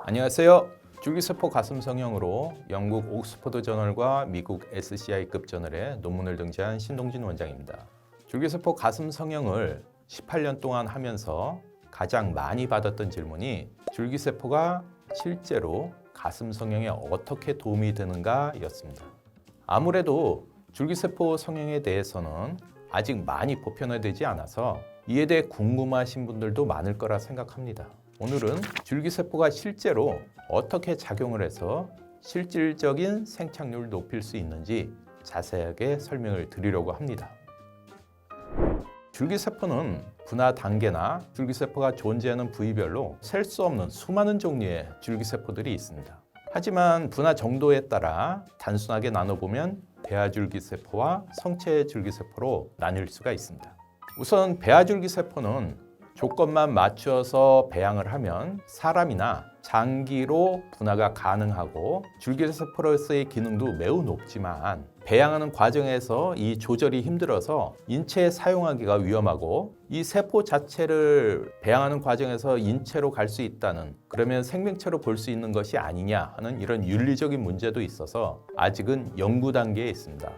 안녕하세요. 줄기세포 가슴 성형으로 영국 옥스퍼드 저널과 미국 SCI급 저널에 논문을 등재한 신동진 원장입니다. 줄기세포 가슴 성형을 18년 동안 하면서 가장 많이 받았던 질문이 줄기세포가 실제로 가슴 성형에 어떻게 도움이 되는가 였습니다. 아무래도 줄기세포 성형에 대해서는 아직 많이 보편화되지 않아서 이에 대해 궁금하신 분들도 많을 거라 생각합니다. 오늘은 줄기세포가 실제로 어떻게 작용을 해서 실질적인 생착률을 높일 수 있는지 자세하게 설명을 드리려고 합니다. 줄기세포는 분화 단계나 줄기세포가 존재하는 부위별로 셀 수 없는 수많은 종류의 줄기세포들이 있습니다. 하지만 분화 정도에 따라 단순하게 나눠보면 배아줄기세포와 성체줄기세포로 나뉠 수가 있습니다. 우선 배아줄기세포는 조건만 맞춰서 배양을 하면 사람이나 장기로 분화가 가능하고 줄기세포로서의 기능도 매우 높지만 배양하는 과정에서 이 조절이 힘들어서 인체에 사용하기가 위험하고 이 세포 자체를 배양하는 과정에서 인체로 갈 수 있다는, 그러면 생명체로 볼 수 있는 것이 아니냐 하는 이런 윤리적인 문제도 있어서 아직은 연구 단계에 있습니다.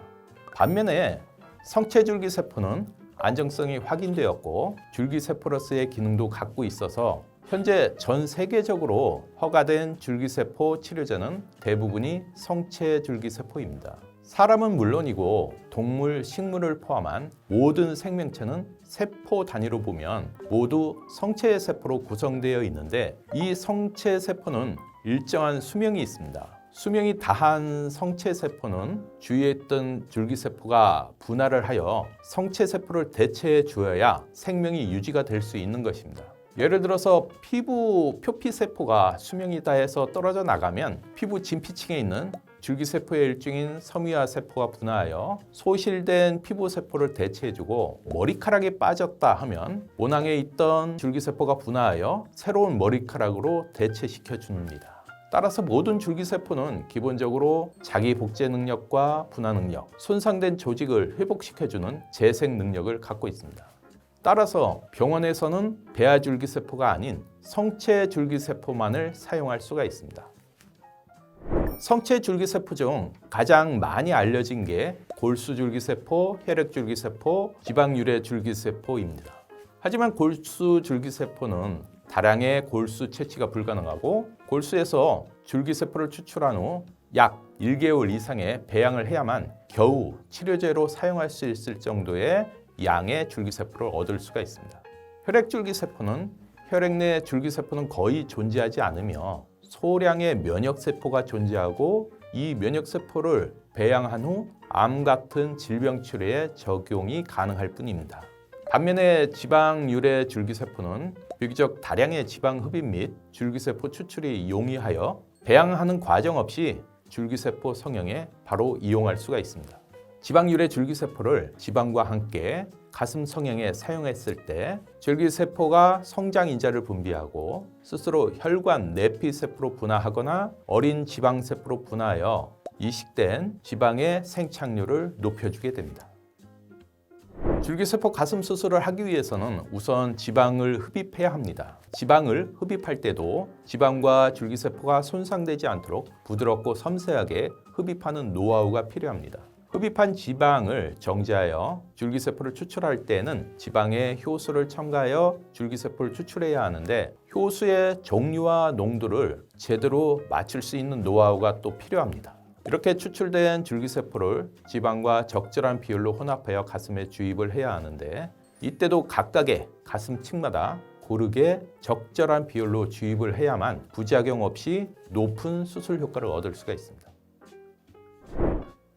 반면에 성체줄기세포는 안정성이 확인되었고 줄기세포로서의 기능도 갖고 있어서 현재 전 세계적으로 허가된 줄기세포 치료제는 대부분이 성체줄기세포입니다. 사람은 물론이고 동물, 식물을 포함한 모든 생명체는 세포 단위로 보면 모두 성체세포로 구성되어 있는데 이 성체세포는 일정한 수명이 있습니다. 수명이 다한 성체세포는 주위에 있던 줄기세포가 분할을 하여 성체세포를 대체해 주어야 생명이 유지가 될 수 있는 것입니다. 예를 들어서 피부 표피세포가 수명이 다해서 떨어져 나가면 피부 진피층에 있는 줄기세포의 일종인 섬유화세포가 분화하여 소실된 피부세포를 대체해주고, 머리카락이 빠졌다 하면 모낭에 있던 줄기세포가 분화하여 새로운 머리카락으로 대체시켜 줍니다. 따라서 모든 줄기세포는 기본적으로 자기 복제 능력과 분화 능력, 손상된 조직을 회복시켜주는 재생 능력을 갖고 있습니다. 따라서 병원에서는 배아줄기세포가 아닌 성체줄기세포만을 사용할 수가 있습니다. 성체줄기세포 중 가장 많이 알려진 게 골수줄기세포, 혈액줄기세포, 지방유래줄기세포입니다. 하지만 골수줄기세포는 다량의 골수 채취가 불가능하고 골수에서 줄기세포를 추출한 후 약 1개월 이상의 배양을 해야만 겨우 치료제로 사용할 수 있을 정도의 양의 줄기세포를 얻을 수가 있습니다. 혈액줄기세포는 혈액 내 줄기세포는 거의 존재하지 않으며 소량의 면역세포가 존재하고 이 면역세포를 배양한 후 암 같은 질병 치료에 적용이 가능할 뿐입니다. 반면에 지방유래 줄기세포는 비교적 다량의 지방 흡입 및 줄기세포 추출이 용이하여 배양하는 과정 없이 줄기세포 성형에 바로 이용할 수가 있습니다. 지방유래 줄기세포를 지방과 함께 가슴 성형에 사용했을 때 줄기세포가 성장인자를 분비하고 스스로 혈관 내피세포로 분화하거나 어린 지방세포로 분화하여 이식된 지방의 생착률을 높여주게 됩니다. 줄기세포 가슴 수술을 하기 위해서는 우선 지방을 흡입해야 합니다. 지방을 흡입할 때도 지방과 줄기세포가 손상되지 않도록 부드럽고 섬세하게 흡입하는 노하우가 필요합니다. 흡입한 지방을 정제하여 줄기세포를 추출할 때는 지방에 효소를 첨가하여 줄기세포를 추출해야 하는데 효소의 종류와 농도를 제대로 맞출 수 있는 노하우가 또 필요합니다. 이렇게 추출된 줄기세포를 지방과 적절한 비율로 혼합하여 가슴에 주입을 해야 하는데 이때도 각각의 가슴 층마다 고르게 적절한 비율로 주입을 해야만 부작용 없이 높은 수술 효과를 얻을 수가 있습니다.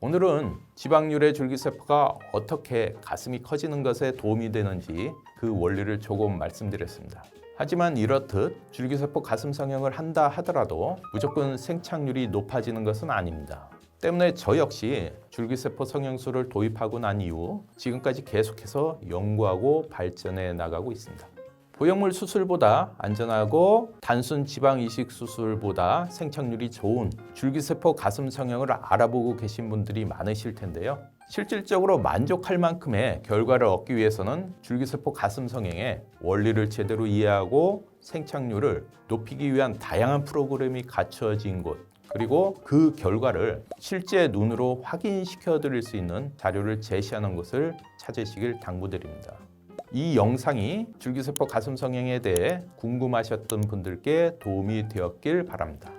오늘은 지방유래 줄기세포가 어떻게 가슴이 커지는 것에 도움이 되는지 그 원리를 조금 말씀드렸습니다. 하지만 이렇듯 줄기세포 가슴 성형을 한다 하더라도 무조건 생착률이 높아지는 것은 아닙니다. 때문에 저 역시 줄기세포 성형술을 도입하고 난 이후 지금까지 계속해서 연구하고 발전해 나가고 있습니다. 보형물 수술보다 안전하고 단순 지방 이식 수술보다 생착률이 좋은 줄기세포 가슴 성형을 알아보고 계신 분들이 많으실 텐데요. 실질적으로 만족할 만큼의 결과를 얻기 위해서는 줄기세포 가슴 성형의 원리를 제대로 이해하고 생착률을 높이기 위한 다양한 프로그램이 갖춰진 곳, 그리고 그 결과를 실제 눈으로 확인시켜 드릴 수 있는 자료를 제시하는 것을 찾으시길 당부드립니다. 이 영상이 줄기세포 가슴 성형에 대해 궁금하셨던 분들께 도움이 되었길 바랍니다.